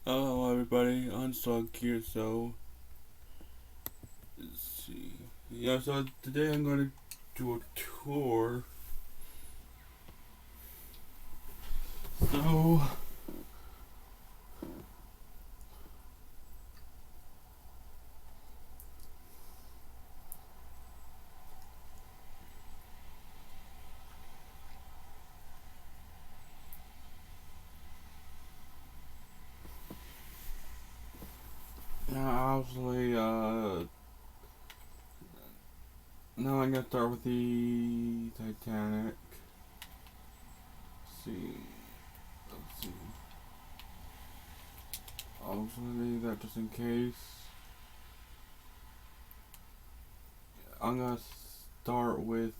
Hello everybody, Unslug here, let's see. Yeah, so today I'm going to do a tour. So, yeah, obviously, now I'm going to start with the Titanic. Let's see. Obviously, that just in case. I'm going to start with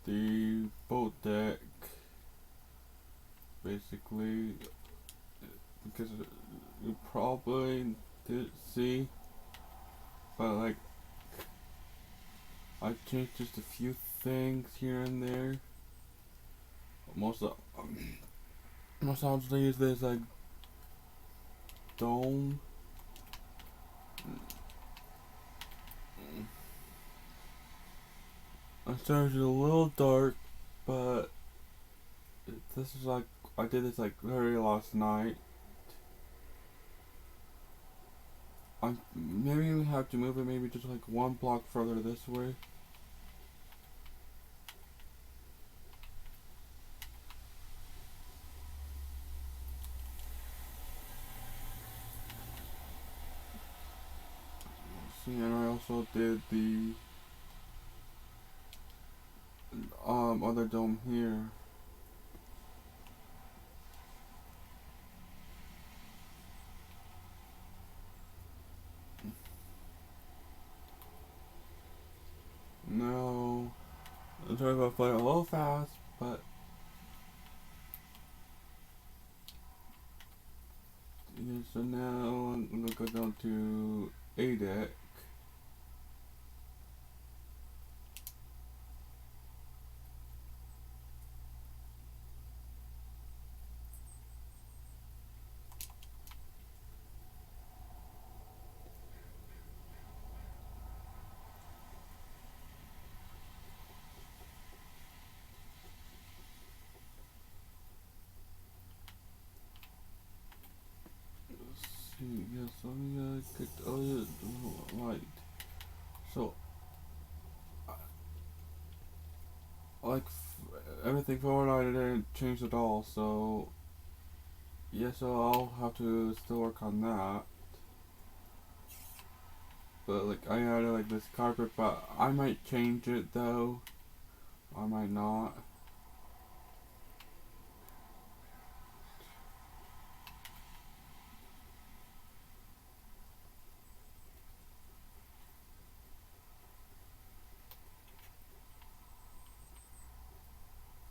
the boat deck, basically, because you probably did see, but like, I changed just a few things here and there. Most of, most obviously is this like dome. I'm sorry it's a little dark, but this is like, I did this like very last night. I maybe we have to move it maybe just like one block further this way. See, and I also did the other dome here. No, I'm sorry if I played a little fast, but yeah, so now I'm gonna go down to A deck. Yes, let me get right. So, like, everything forward I didn't change at all, so, yeah, so I'll have to still work on that. But, like, I added, like, this carpet, but I might change it, though. I might not.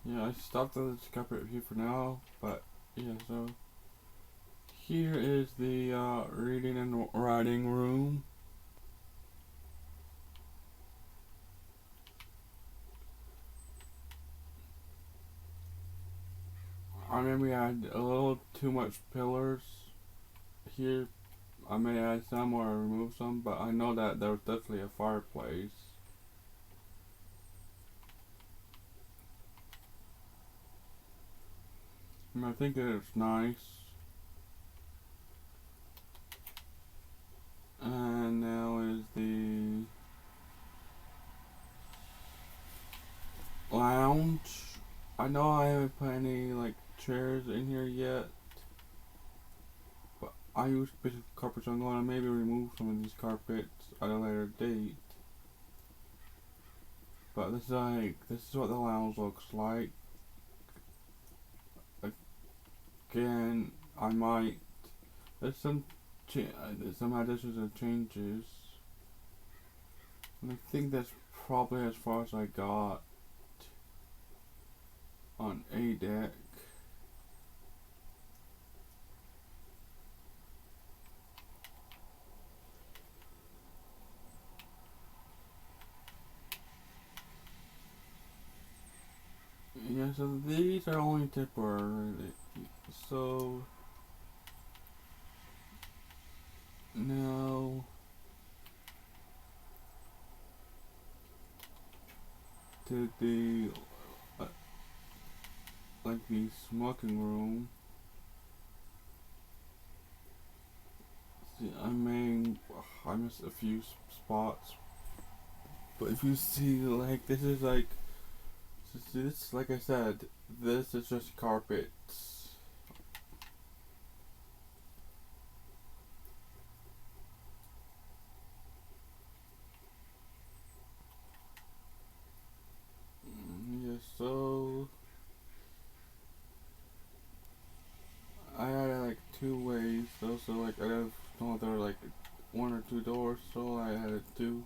Yeah, I stopped the carpet here for now, but, yeah, so, here is the, reading and writing room. I maybe had a little too much pillars here. I may add some or remove some, but I know that there's definitely a fireplace. And I think that it's nice. And now is the lounge. I know I haven't put any like chairs in here yet, but I use basic carpets, so I'm going to maybe remove some of these carpets at a later date. But this is what the lounge looks like. Again, I might. There's some additions and changes. And I think that's probably as far as I got on A deck. Yeah, so these are only temporary. So Now, to the uh, like the smoking room. See, I missed a few spots, but if you see, like, this is like, this, like I said, this is just carpets. Yeah, so I had like two ways. So like I have no, there were like one or two doors, so I had two.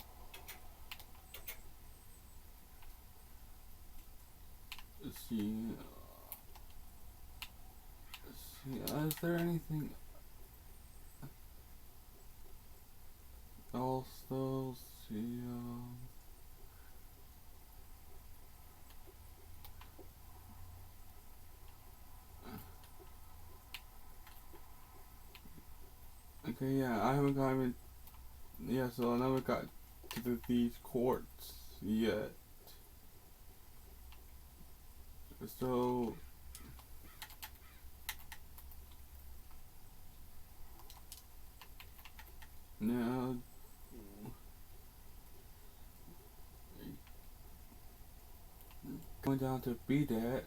Let's see. Is there anything else though? Let's see. Okay, yeah, I haven't gotten. Yeah, so I never got to these courts yet. So now going down to B deck.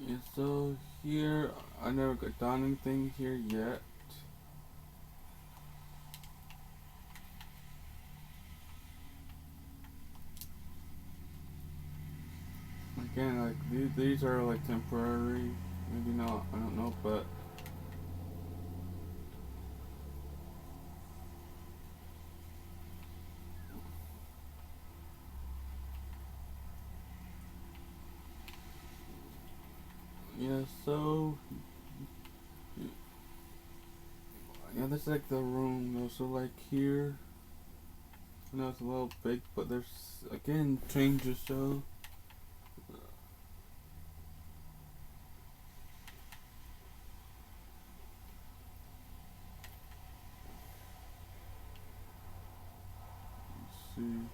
Yeah, so here I never got done anything here yet. Again, like these are like temporary, maybe not. I don't know, but yeah. So yeah, this is like the room though. So like here, I know it's a little big, but there's again changes. So let's see.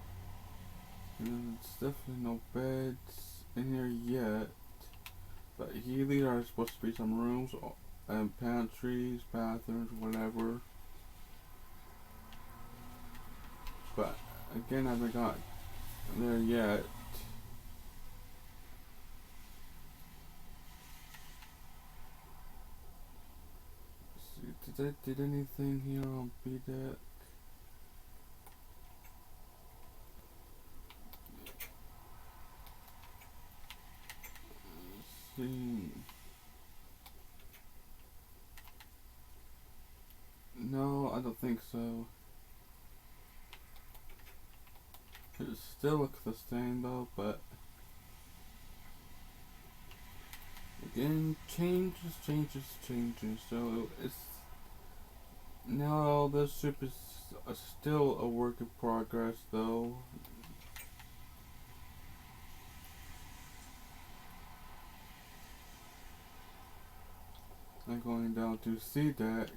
And it's definitely no beds in here yet. But here these are supposed to be some rooms and pantries, bathrooms, whatever. But again, I haven't got there yet. See, did anything here on B deck? See, no, I don't think so. It still looks the same though, but again, changes. So it's now this ship is still a work in progress though. I'm going down to C deck.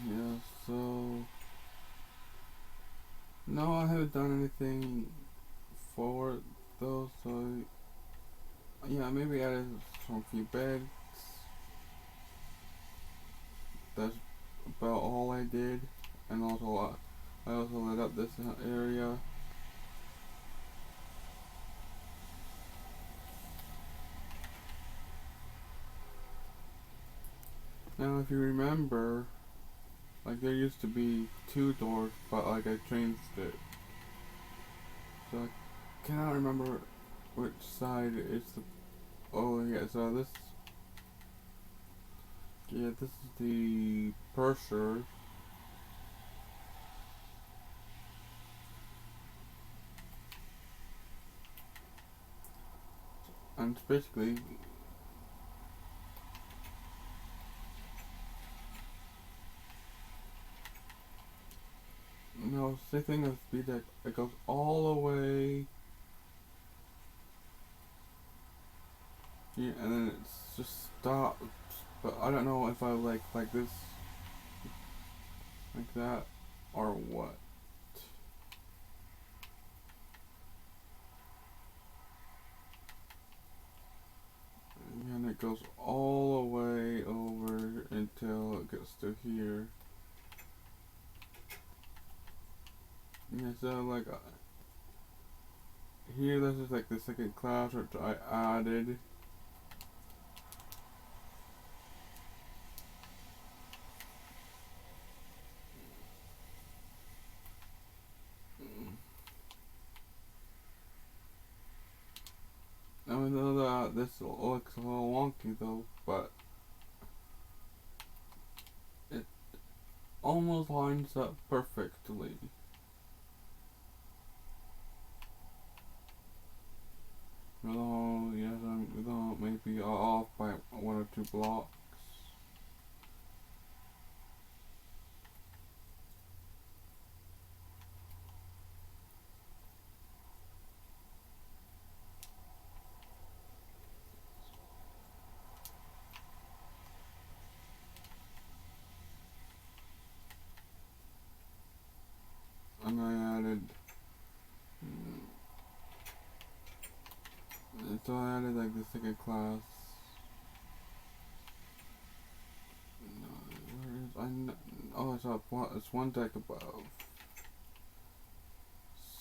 Yeah, so no, I haven't done anything forward though, so yeah, maybe added some few beds. That's about all I did, and also I also lit up this area. Now, if you remember, like there used to be two doors, but like I changed it, so I cannot remember which side is the. Oh yeah, so this. Yeah, this is the purser. And it's basically same thing with speed deck. It goes all the way here, and then it's just stops. But I don't know if I like this, like that, or what. And it goes all the way over until it gets to here. Yeah, so like here, this is like the second class which I added. I know that this looks a little wonky though, but it almost lines up perfectly. Although, yes, I'm maybe off by 1 or 2 blocks. And I added, so I added like the second class. Where is oh, it's up. It's one deck above.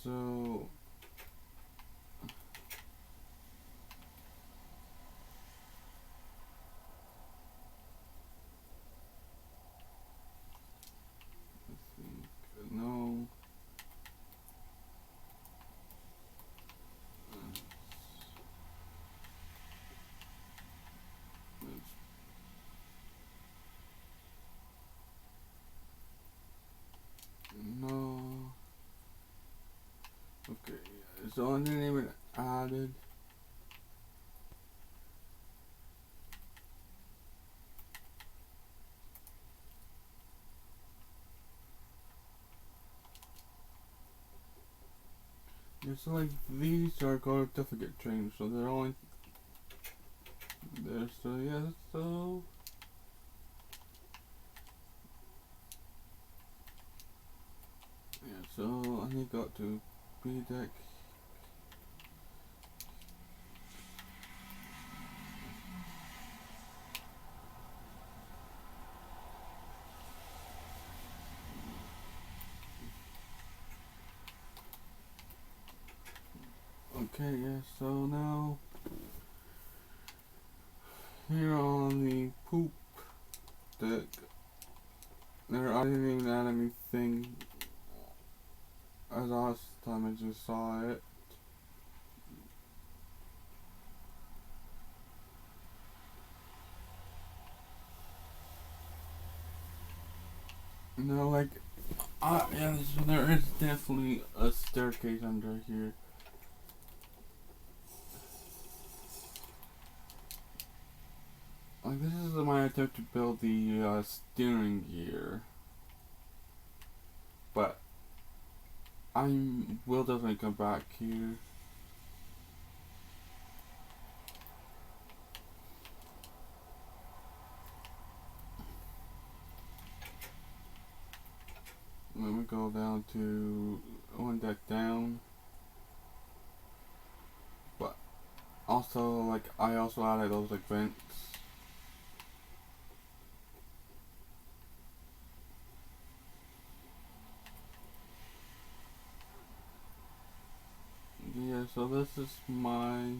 So I think no. No. Okay, so I didn't even added. Yeah, so like these are going to definitely get changed, so they're only there. So yeah, so yeah, so I need to go to B deck. Okay, yeah, so now here on the poop deck, I didn't even add anything as last time I just saw it. No, like, yeah, so there is definitely a staircase under here. Like, this is my attempt to build the steering gear. But I will definitely come back here. Let me go down to one deck down. But also, like, I also added those like vents. Yeah, so this is my,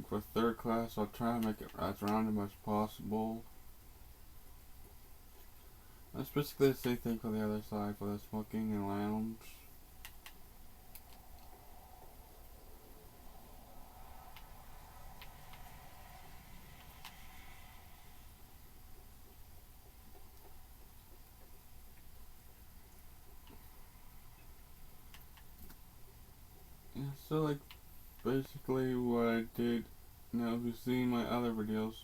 for third class, I'll try to make it as random as possible. That's basically the same thing for the other side, for the smoking and lounge. Yeah, so like, basically what I did, now if you've seen my other videos,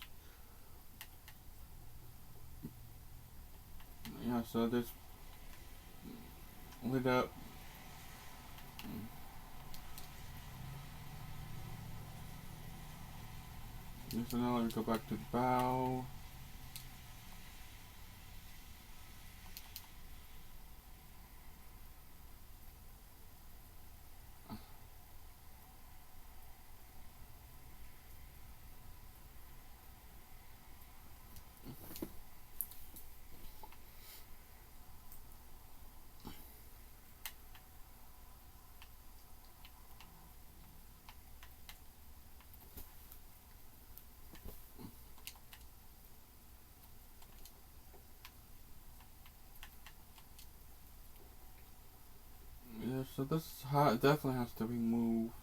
yeah, so this, lit up. So now let me go back to the bow. Yeah, so this definitely has to be moved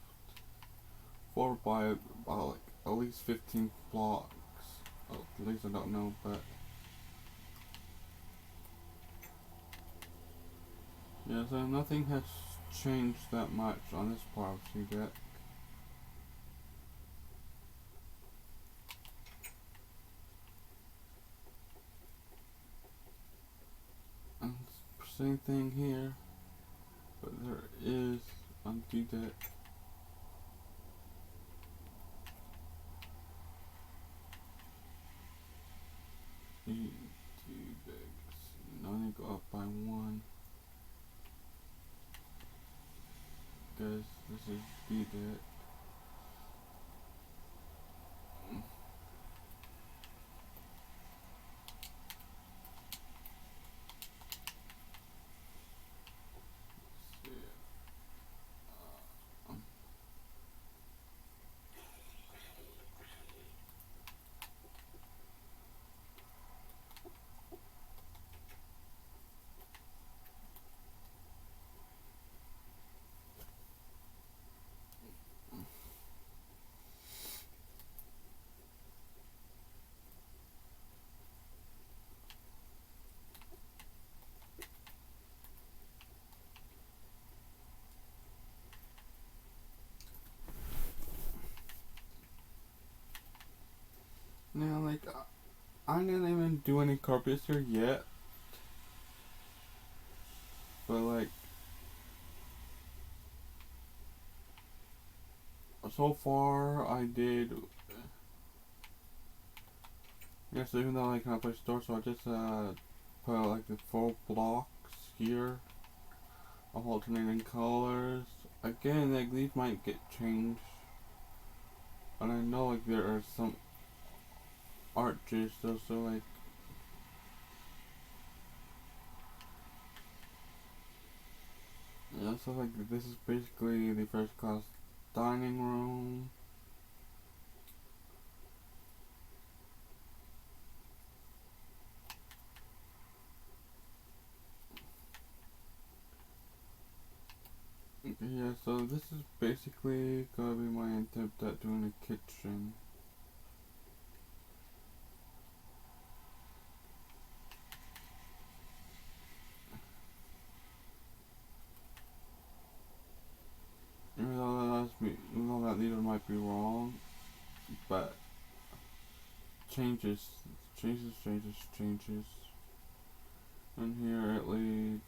forward by about like at least 15 blocks. Oh, at least I don't know, but yeah, so nothing has changed that much on this part of the deck. And same thing here, but there is on the deck. Now I need to go up by one. Because this is B deck. Now, like, I didn't even do any carpets here yet. But, like, so far I did. Yes, even though I cannot play store, so I just put like the 4 blocks here of alternating colors. Again, like these might get changed, and I know like there are some arches, so like yeah, so like this is basically the first class dining room. Yeah, so this is basically gonna be my attempt at doing a kitchen. Even though that leader might be wrong, but changes. And here it leads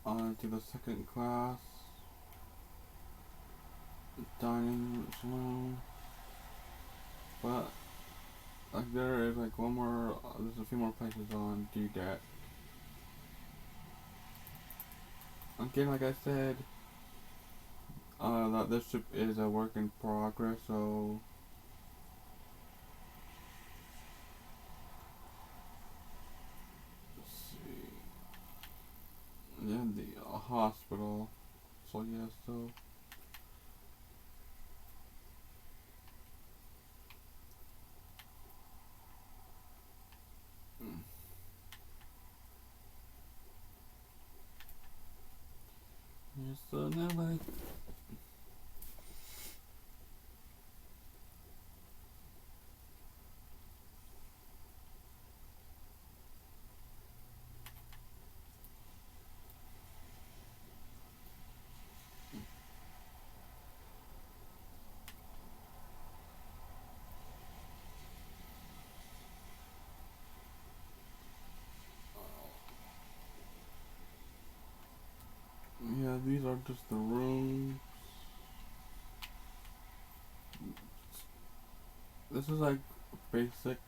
on to the second class dining room. But like there is like one more. There's a few more places on D deck. Again, like I said, that this ship is a work in progress. So let's see. Yeah, the hospital. So yeah, so. Yeah, so now like. are just the rooms. This is like basic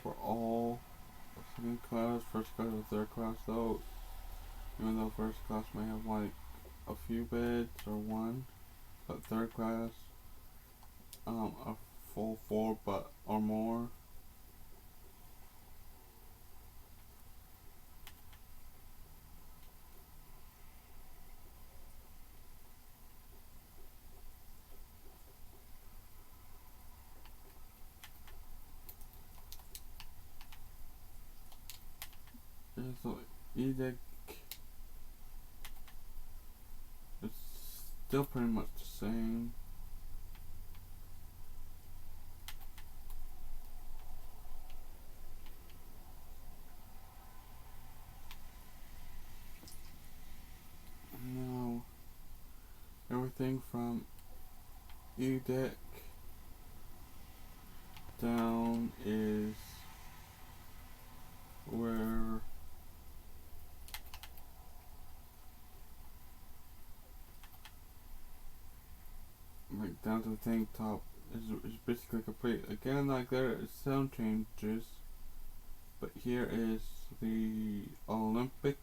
for all second class, first class, and third class though. Even though first class may have like a few beds or one, but third class, a full 4 but or more. So edict, it's still pretty much the same. Now everything from edict down is where like down to the tank top is basically complete. Again, like there is some changes, but here is the Olympic.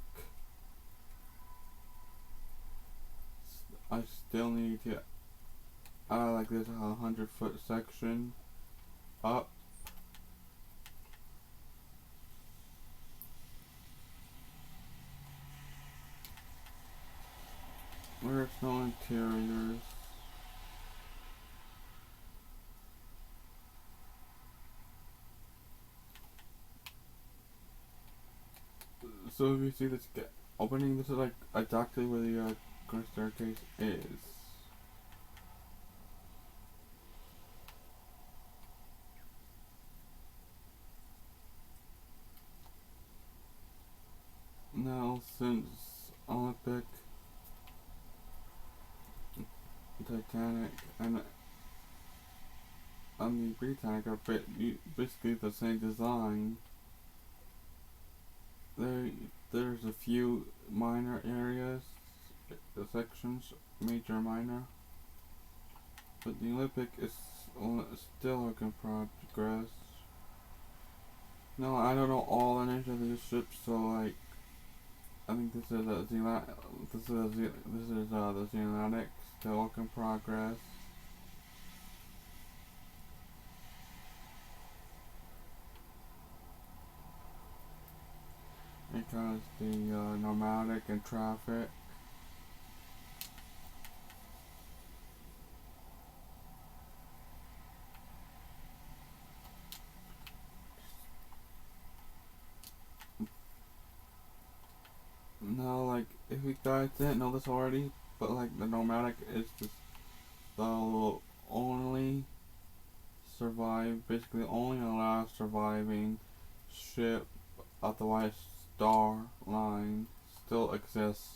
I still need to add like this 100-foot section up. Where it's no interiors. So if you see this opening, this is like exactly where the grand staircase is. Now since Olympic, Titanic, and the Britannic are basically the same design, there's a few minor areas, sections, major, minor, but the Olympic is still work in progress. No, I don't know all the names of these ships, so like, I think this is the Titanic, still work in progress. Because the nomadic and traffic. Now, like, if you guys didn't know this already, but like the nomadic is just the only basically only the last surviving ship of the White Star Line still exists.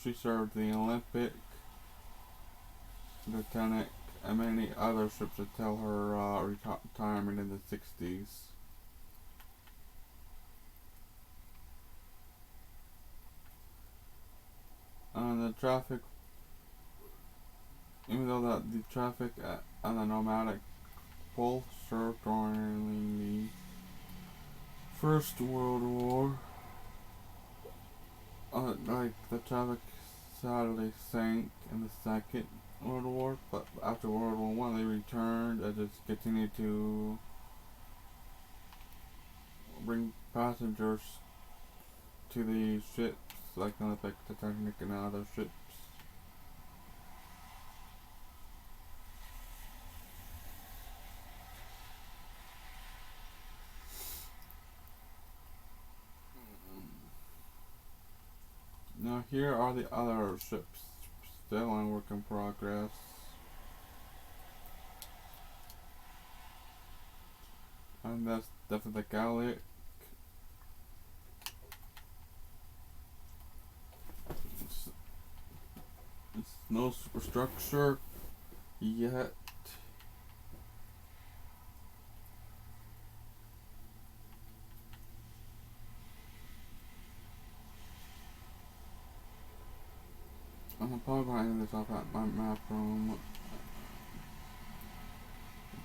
She served the Olympic, the Titanic, and many other ships until her retirement in the 60s. And the traffic, even though the traffic and the nomadic both served during the First World War, like the traffic sadly sank in the Second World War, but after World War One they returned and just continued to bring passengers to the ships, like the Titanic and other ships. Now here are the other ships still in work in progress. And that's definitely the Gallic. It's no superstructure yet. I'm probably gonna end this off at my map room.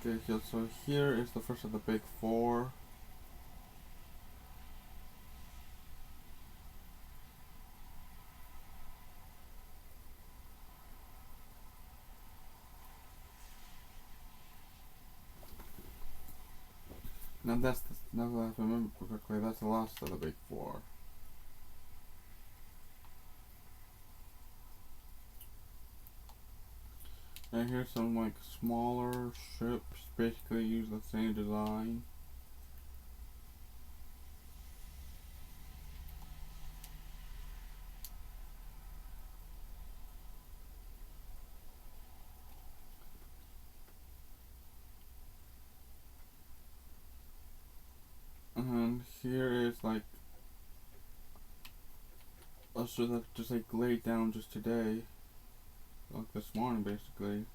Okay, so here is the first of the big four. Now now that I remember correctly, that's the last of the big four. And here's some like smaller ships, basically use the same design. And here is like a ship that just like laid down just today, like this morning basically.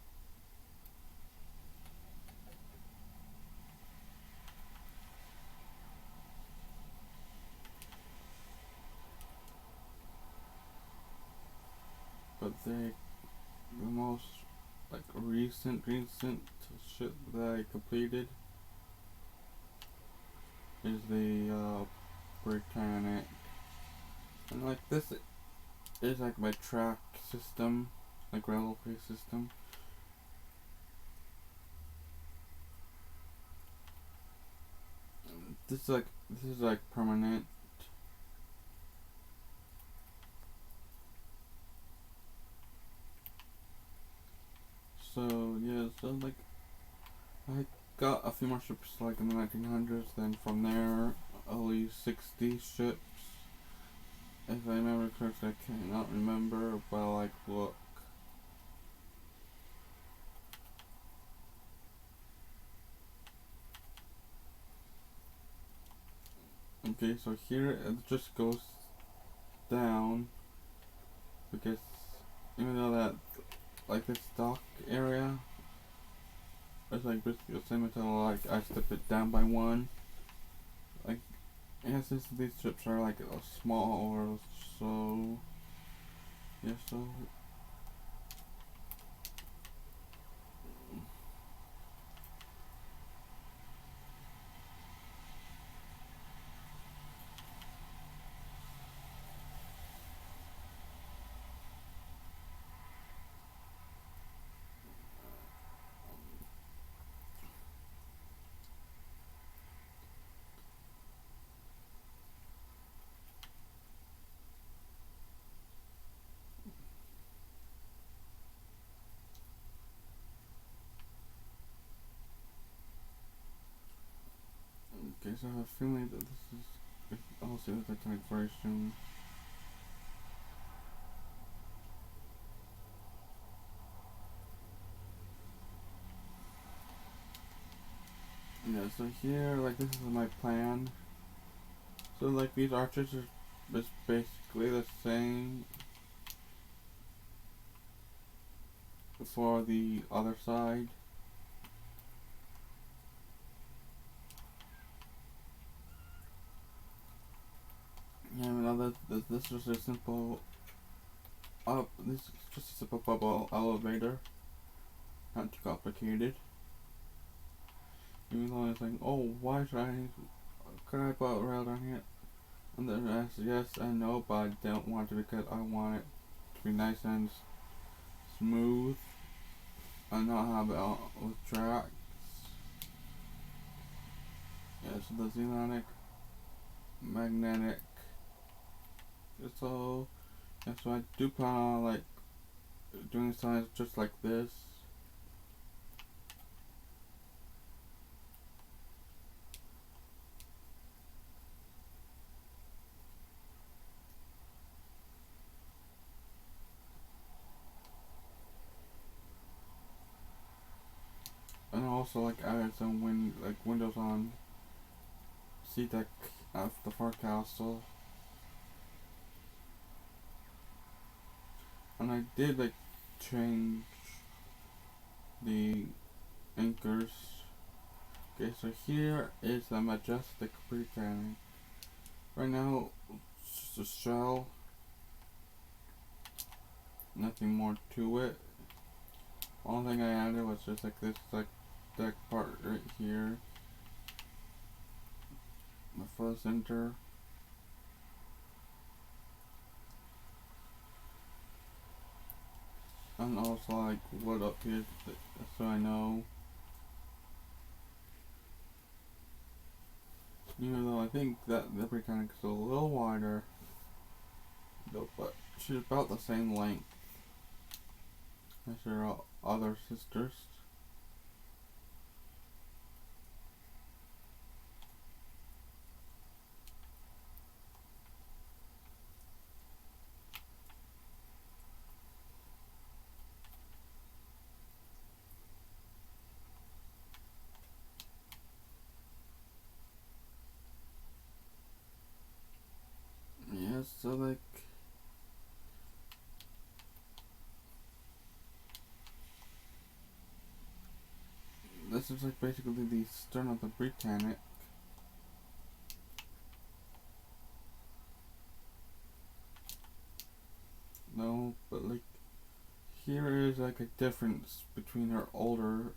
But the most like recent ship that I completed is the Britannic. And like this is like my track system, like railway system. This is like permanent. So yeah, so like I got a few more ships like in the 1900s. Then from there, only 60 ships. If I remember correctly, I cannot remember, but I'll like look. Okay, so here it just goes down because even though that like this dock area is like basically the same until like I step it down by one. Like yeah, since these ships are like small, so yeah, so okay, so I have a feeling that this is I'll see the Titanic very soon. Yeah, so here like this is my plan. So like these arches are just basically the same for the other side. Yeah, now this is a simple this is just a simple bubble elevator, not too complicated. Even though it's like, oh, why should I? Could I put a rail down here? And then I said yes and no, but I don't want to because I want it to be nice and smooth and not have it all with tracks. Yeah, so the Zeonic magnetic. So yeah, so I do plan on like doing signs just like this. And also like added some windows on sea deck at the forecastle. And I did like change the anchors. Okay, so here is the majestic Britannic. Right now, it's just a shell. Nothing more to it. Only thing I added was just like this like deck part right here. The first center. And also like what up here so I know. Even though I think that the Titanic is a little wider, though, but she's about the same length as her other sisters. Yeah, so like this is like basically the stern of the Britannic. No, but like here is like a difference between her older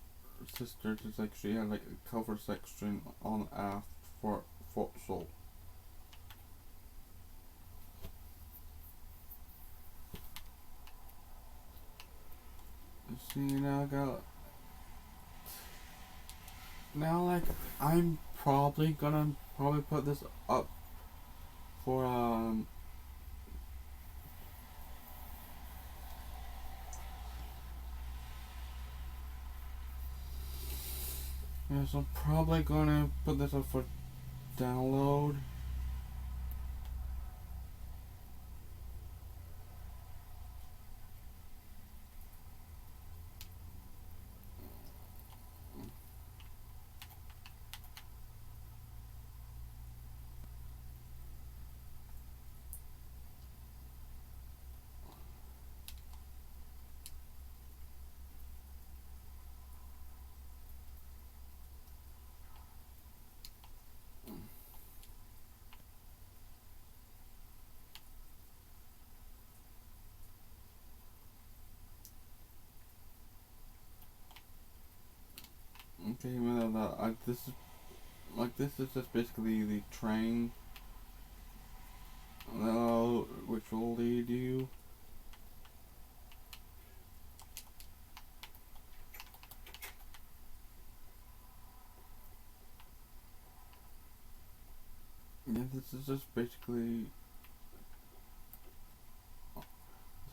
sisters. It's like she had like a cover section on aft for forecastle. You see now I got now like I'm probably gonna put this up for yeah, so I'm probably gonna put this up for download. Okay, even though that this is just basically the train which will lead you. Yeah, this is just basically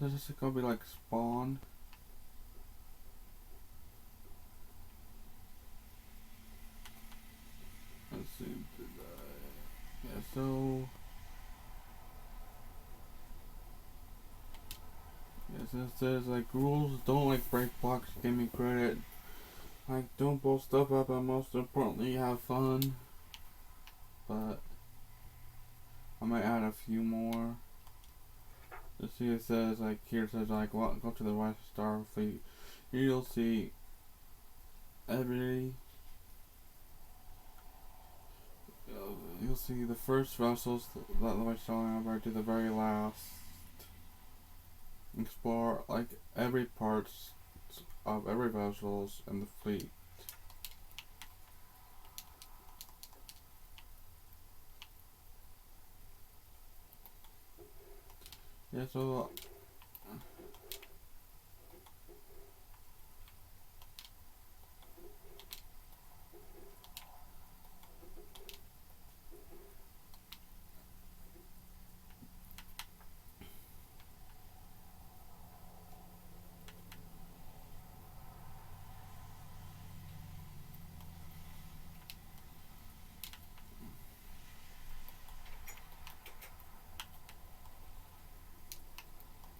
this is just gonna be like spawn. Let's see. Yeah, so yes, it says like rules don't like break blocks, give me credit. Like don't blow stuff up and most importantly have fun. But I might add a few more. You see it says like here it says like go to the West Star Fleet. Here you'll see every you'll see the first vessels that the White Star Line to the very last. Explore like every parts of every vessels in the fleet. Yeah, so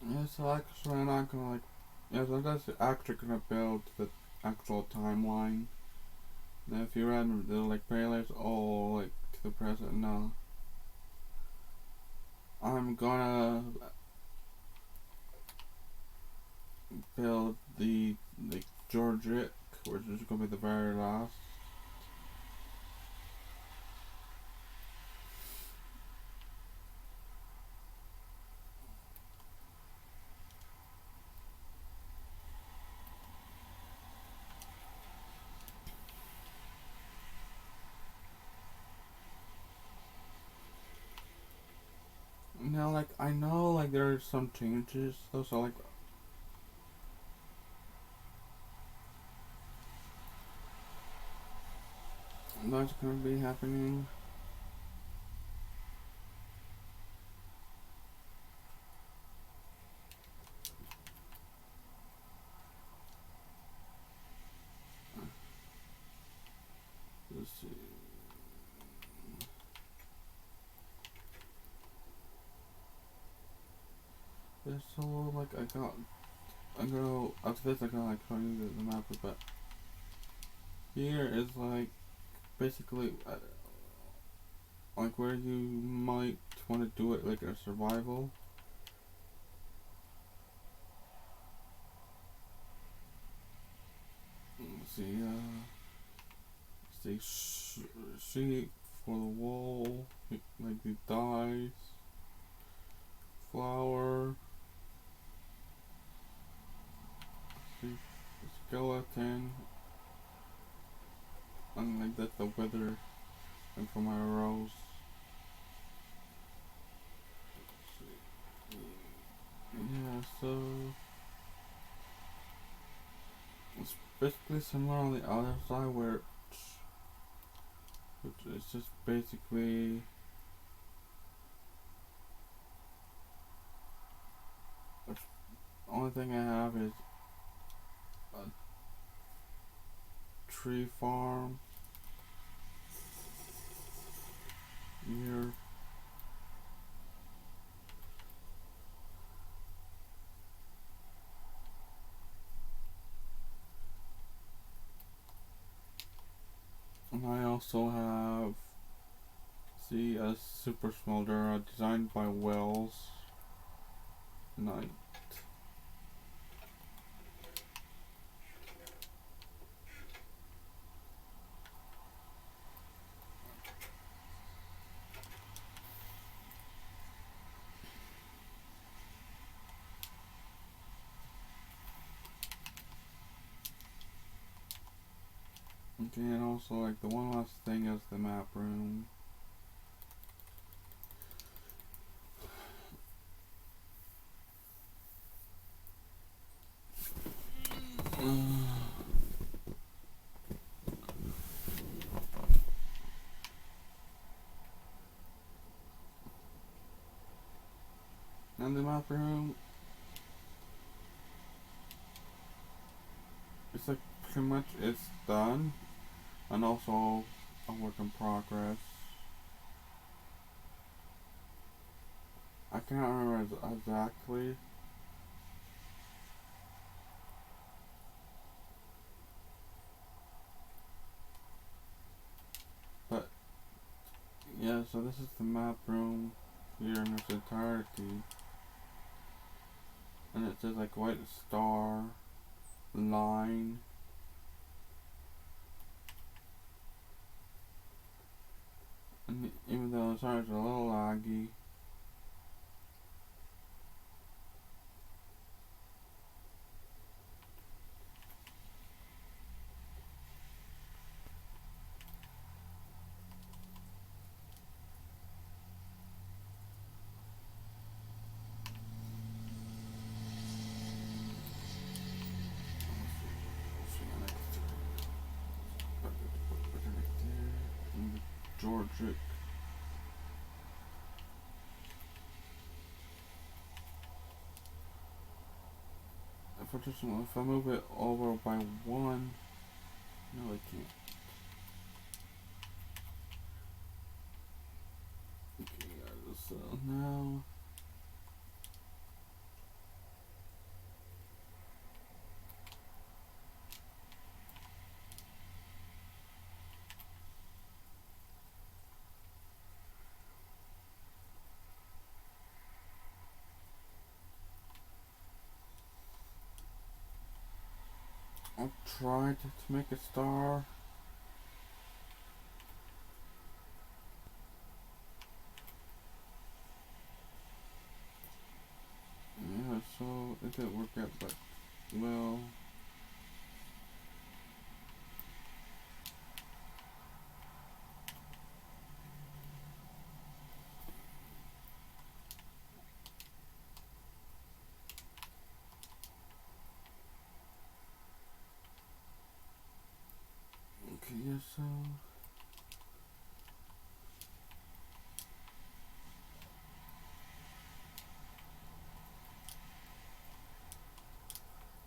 yeah, so actually I'm not gonna like yeah, so that's actually gonna build the actual timeline. Now if you run the like parallels all like to the present now. I'm gonna build the Georgic, which is gonna be the very last. Now, like, I know, like, there are some changes, though, so, like, that's gonna be happening. Let's see. Yeah, so, like, I'm gonna, after this, I'm gonna, like, show you the map, but here is, like, basically, like, where you might want to do it, like, a survival. Let's see, see for the wall, like, the dice, flower, see, skeleton, and, like, that's the wither, and for my arrows. Yeah, so it's basically similar on the other side where it's just basically the only thing I have is a tree farm here. And I also have, see, a super smolder designed by Wells Knight. Okay, and also, like, the one last thing is the map room. And the map room, it's like pretty much it's done, and also a work in progress. I can't remember exactly. But yeah, so this is the map room here in its entirety. And it says like white star, line. And even though the stars are a little laggy, Georgic. If I move it over by one, no, I can't. Okay, so now I'll try to make a star. Yeah, so it didn't work out, but well. So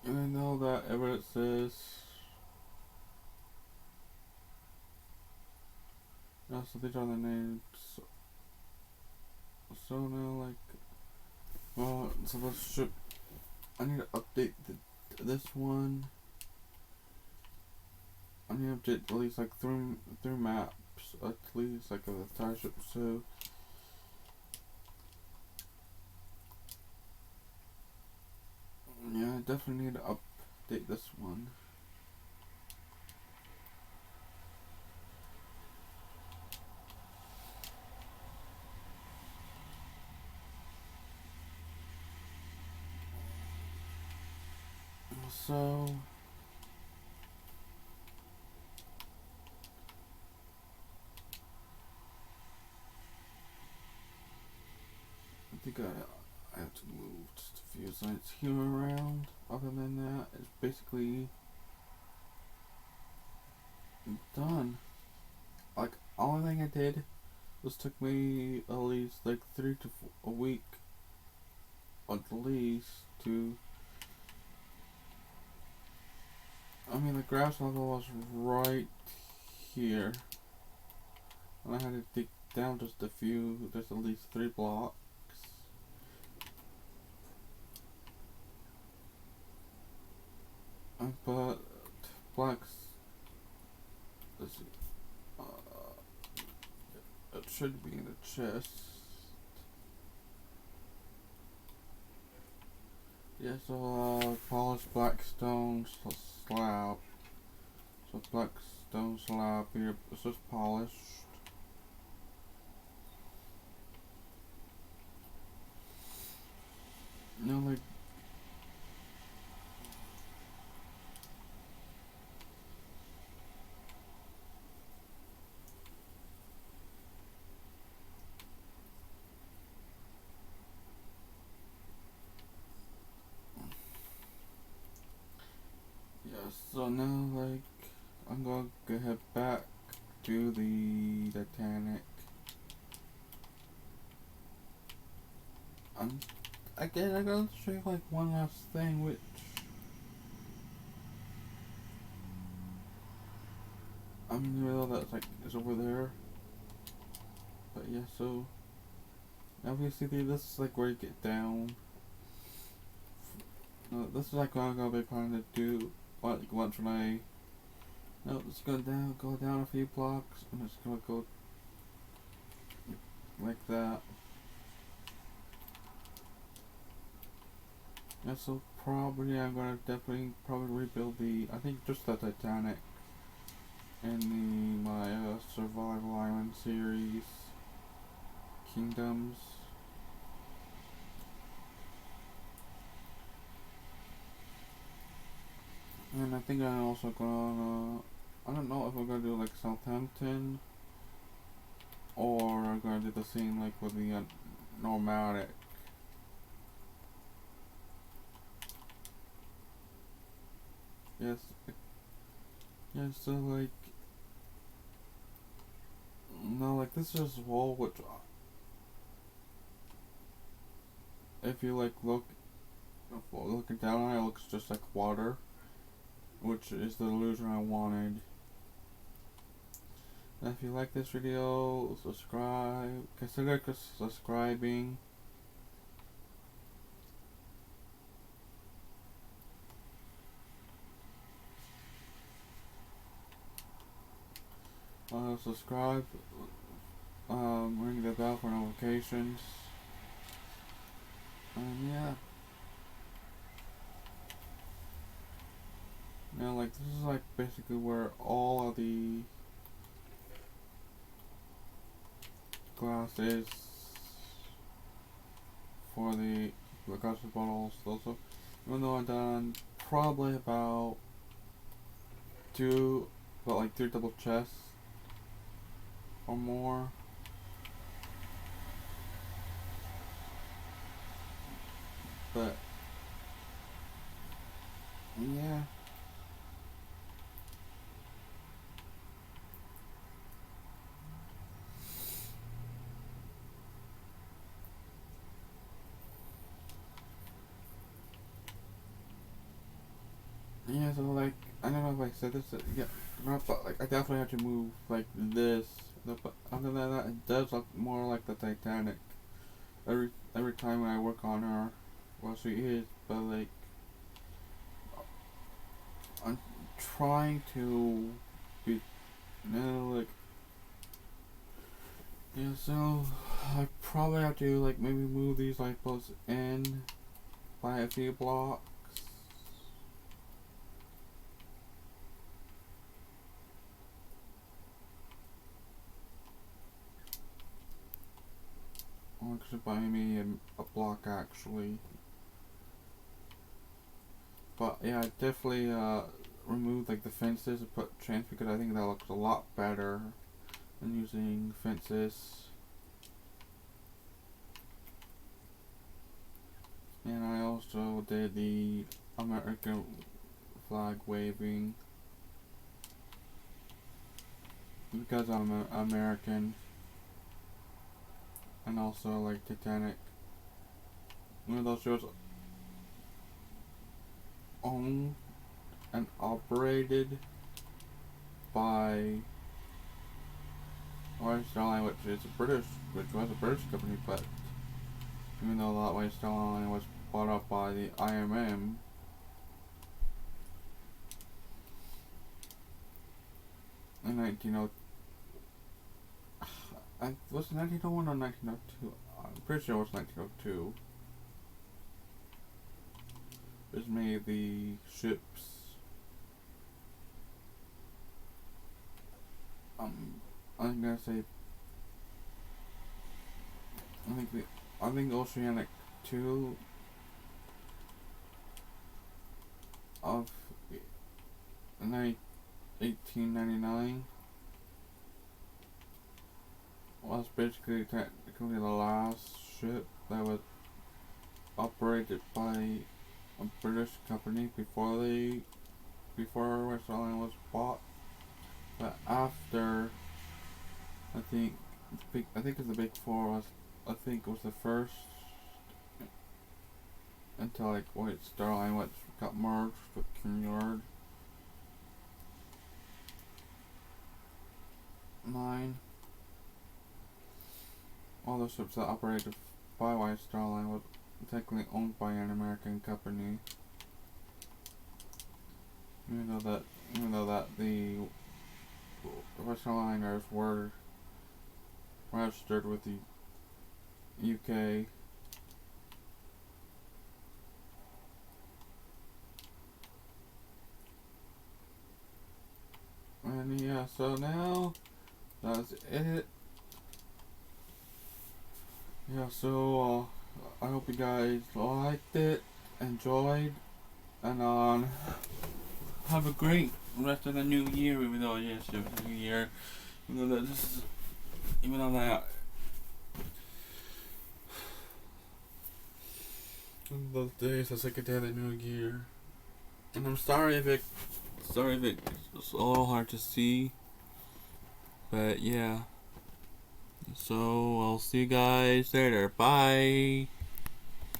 I know that Everett says so these are the names. So now like so let's ship I need to update this one. I need to update at least like three maps at least like of the entire ship. So yeah, I definitely need to update this one. So I think I have to move just a few sites here around. Other than that, it's basically done. Like, only thing I did was took me at least like a week at least to. I mean, the grass level was right here, and I had to dig down just a few. There's at least 3 blocks. But blacks. Uh, it should be in the chest. Yeah, so polished black stone slab. So black stone slab here. It's just polished. No, like. Yeah, so now like I'm gonna head back to the Titanic. Again, I gotta show you like one last thing, which I'm in the middle that's like is over there. But yeah, so obviously this is like where you get down. This is like what I'm gonna be planning to do. Like once when I let's go down a few blocks. I'm just gonna go like that. Yeah, so probably I'm gonna probably rebuild I think just the Titanic in my Survival Island series Kingdoms. And I think I'm also gonna I don't know if I'm gonna do like Southampton or I'm gonna do the same like with the nomadic. Yes. Yeah, so like no, like this is wall which if you like looking down on it, looks just like water, which is the illusion I wanted. And if you like this video, consider subscribing. Subscribe, ring the bell for notifications, and yeah. Now, like, this is like basically where all of the glass is for the glass bottles. Also, even though I've done probably about like 3 double chests or more. But yeah. said, this yeah, but like I definitely have to move like this. But other than that, it does look more like the Titanic. Every time when I work on her, well, she is, but like I'm trying to be, like, yeah. So I probably have to like maybe move these light posts in by a few blocks. Or actually buy me a block actually. But yeah, I definitely remove like the fences and put chains because I think that looks a lot better than using fences. And I also did the American flag waving because I'm American, and also like Titanic. One of those shows owned and operated by White Star Line, which was a British company, but even though that White Star Line was bought up by the IMM, in 1902, was it 1901 or 1902? I'm pretty sure it was 1902. Which made the ships. I'm gonna say. I think Oceanic 2 of 1899 was basically technically the last ship that was operated by a British company before West Island was bought. But after, I think it's the Big Four was, I think was the first until like White Star Line, which got merged with Cunard Line. All the ships that operated by White Star Line was technically owned by an American company. Even though that the White Star Liners were registered with the UK. And yeah, so now that's it. Yeah, so I hope you guys liked it, enjoyed, and have a great rest of the new year. Even though yes, it's a new year, even though that those days, the second day of the new year, and I'm sorry if it's a little hard to see, but yeah. So I'll see you guys later. Bye.